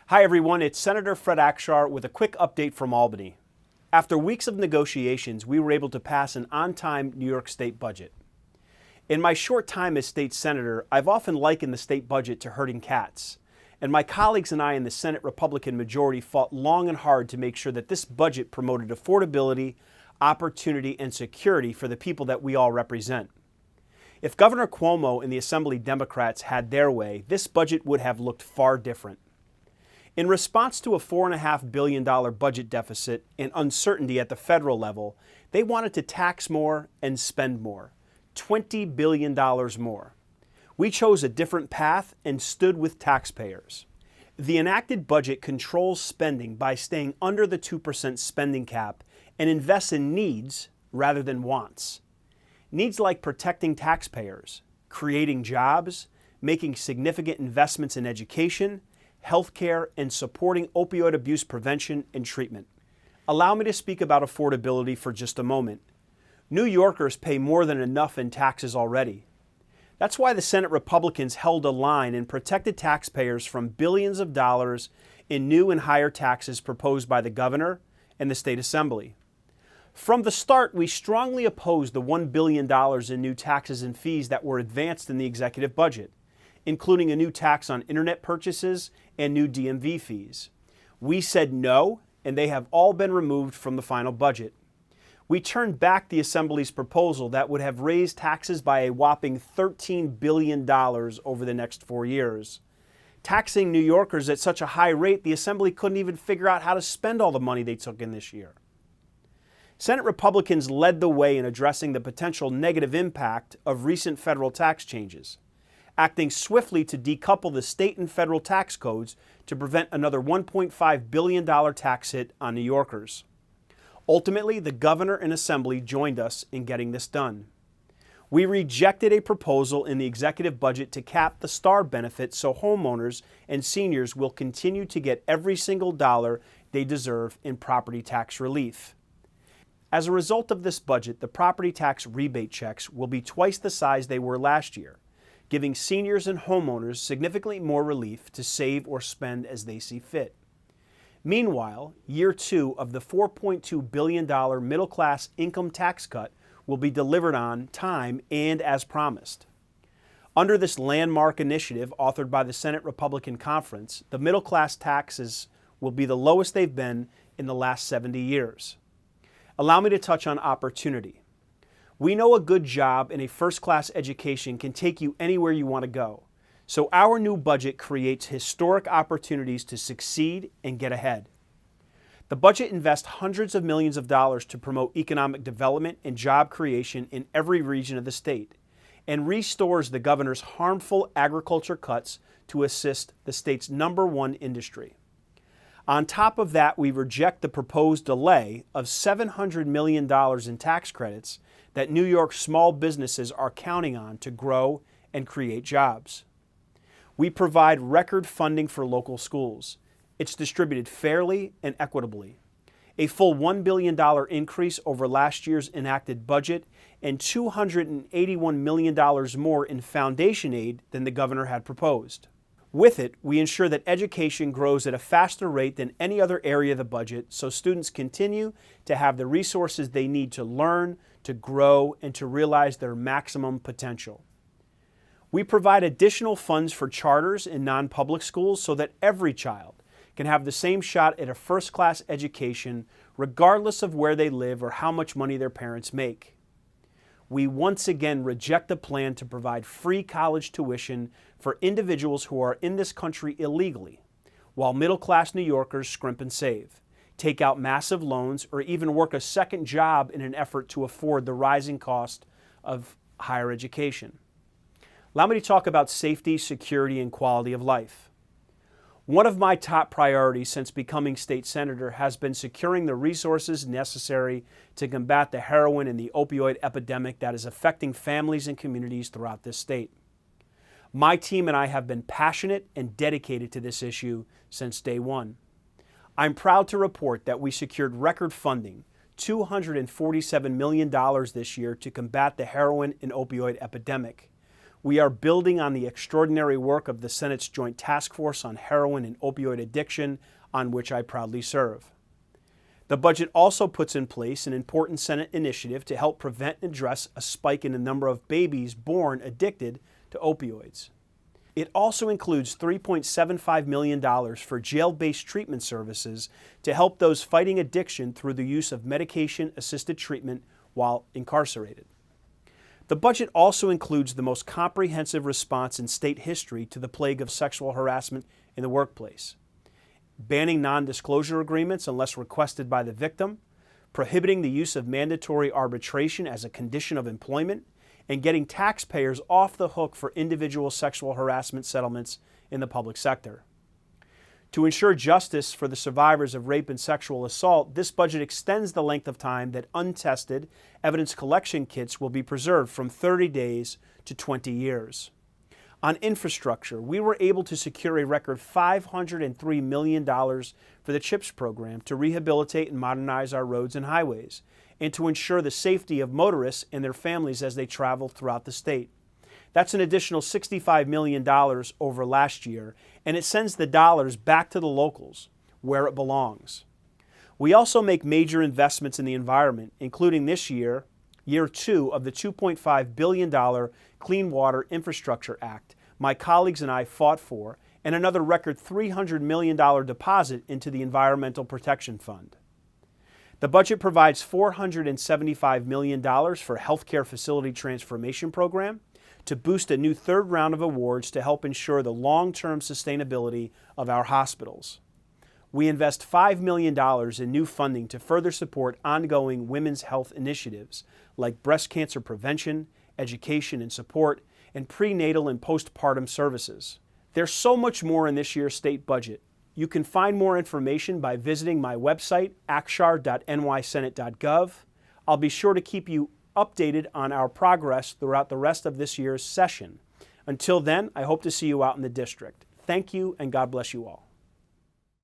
Hi everyone, it's Senator Fred Akshar with a quick update from Albany. After weeks of negotiations, we were able to pass an on-time New York State budget. In my short time as state senator, I've often likened the state budget to herding cats. And my colleagues and I in the Senate Republican majority fought long and hard to make sure that this budget promoted affordability, opportunity, and security for the people that we all represent. If Governor Cuomo and the Assembly Democrats had their way, this budget would have looked far different. In response to a $4.5 billion budget deficit and uncertainty at the federal level, they wanted to tax more and spend more, $20 billion more. We chose a different path and stood with taxpayers. The enacted budget controls spending by staying under the 2% spending cap and invests in needs rather than wants. Needs like protecting taxpayers, creating jobs, making significant investments in education, healthcare, and supporting opioid abuse prevention and treatment. Allow me to speak about affordability for just a moment. New Yorkers pay more than enough in taxes already. That's why the Senate Republicans held a line and protected taxpayers from billions of dollars in new and higher taxes proposed by the governor and the state assembly. From the start, we strongly opposed the $1 billion in new taxes and fees that were advanced in the executive budget, including a new tax on internet purchases and new DMV fees. We said no, and they have all been removed from the final budget. We turned back the Assembly's proposal that would have raised taxes by a whopping $13 billion over the next 4 years. Taxing New Yorkers at such a high rate, the Assembly couldn't even figure out how to spend all the money they took in this year. Senate Republicans led the way in addressing the potential negative impact of recent federal tax changes, acting swiftly to decouple the state and federal tax codes to prevent another $1.5 billion tax hit on New Yorkers. Ultimately, the governor and assembly joined us in getting this done. We rejected a proposal in the executive budget to cap the STAR benefit so homeowners and seniors will continue to get every single dollar they deserve in property tax relief. As a result of this budget, the property tax rebate checks will be twice the size they were last year, giving seniors and homeowners significantly more relief to save or spend as they see fit. Meanwhile, year 2 of the $4.2 billion middle-class income tax cut will be delivered on time and as promised. Under this landmark initiative authored by the Senate Republican Conference, the middle-class taxes will be the lowest they've been in the last 70 years. Allow me to touch on opportunity. We know a good job and a first-class education can take you anywhere you want to go. So our new budget creates historic opportunities to succeed and get ahead. The budget invests hundreds of millions of dollars to promote economic development and job creation in every region of the state, and restores the governor's harmful agriculture cuts to assist the state's #1 industry. On top of that, we reject the proposed delay of $700 million in tax credits that New York small businesses are counting on to grow and create jobs. We provide record funding for local schools. It's distributed fairly and equitably. A full $1 billion increase over last year's enacted budget and $281 million more in foundation aid than the governor had proposed. With it, we ensure that education grows at a faster rate than any other area of the budget so students continue to have the resources they need to learn, to grow, and to realize their maximum potential. We provide additional funds for charters in non-public schools so that every child can have the same shot at a first-class education regardless of where they live or how much money their parents make. We once again reject the plan to provide free college tuition for individuals who are in this country illegally, while middle-class New Yorkers scrimp and save, take out massive loans, or even work a second job in an effort to afford the rising cost of higher education. Allow me to talk about safety, security, and quality of life. One of my top priorities since becoming state senator has been securing the resources necessary to combat the heroin and the opioid epidemic that is affecting families and communities throughout this state. My team and I have been passionate and dedicated to this issue since day one. I'm proud to report that we secured record funding, $247 million this year to combat the heroin and opioid epidemic. We are building on the extraordinary work of the Senate's Joint Task Force on Heroin and Opioid Addiction, on which I proudly serve. The budget also puts in place an important Senate initiative to help prevent and address a spike in the number of babies born addicted to opioids. It also includes $3.75 million for jail-based treatment services to help those fighting addiction through the use of medication-assisted treatment while incarcerated. The budget also includes the most comprehensive response in state history to the plague of sexual harassment in the workplace, banning non-disclosure agreements unless requested by the victim, prohibiting the use of mandatory arbitration as a condition of employment, and getting taxpayers off the hook for individual sexual harassment settlements in the public sector. To ensure justice for the survivors of rape and sexual assault, this budget extends the length of time that untested evidence collection kits will be preserved from 30 days to 20 years. On infrastructure, we were able to secure a record $503 million for the CHIPS program to rehabilitate and modernize our roads and highways, and to ensure the safety of motorists and their families as they travel throughout the state. That's an additional $65 million over last year, and it sends the dollars back to the locals, where it belongs. We also make major investments in the environment, including this year, year 2 of the $2.5 billion Clean Water Infrastructure Act my colleagues and I fought for, and another record $300 million deposit into the Environmental Protection Fund. The budget provides $475 million for Healthcare Facility Transformation Program, to boost a new third round of awards to help ensure the long-term sustainability of our hospitals. We invest $5 million in new funding to further support ongoing women's health initiatives like breast cancer prevention, education and support, and prenatal and postpartum services. There's so much more in this year's state budget. You can find more information by visiting my website, akshar.nysenate.gov. I'll be sure to keep you updated on our progress throughout the rest of this year's session. Until then, I hope to see you out in the district. Thank you, and God bless you all.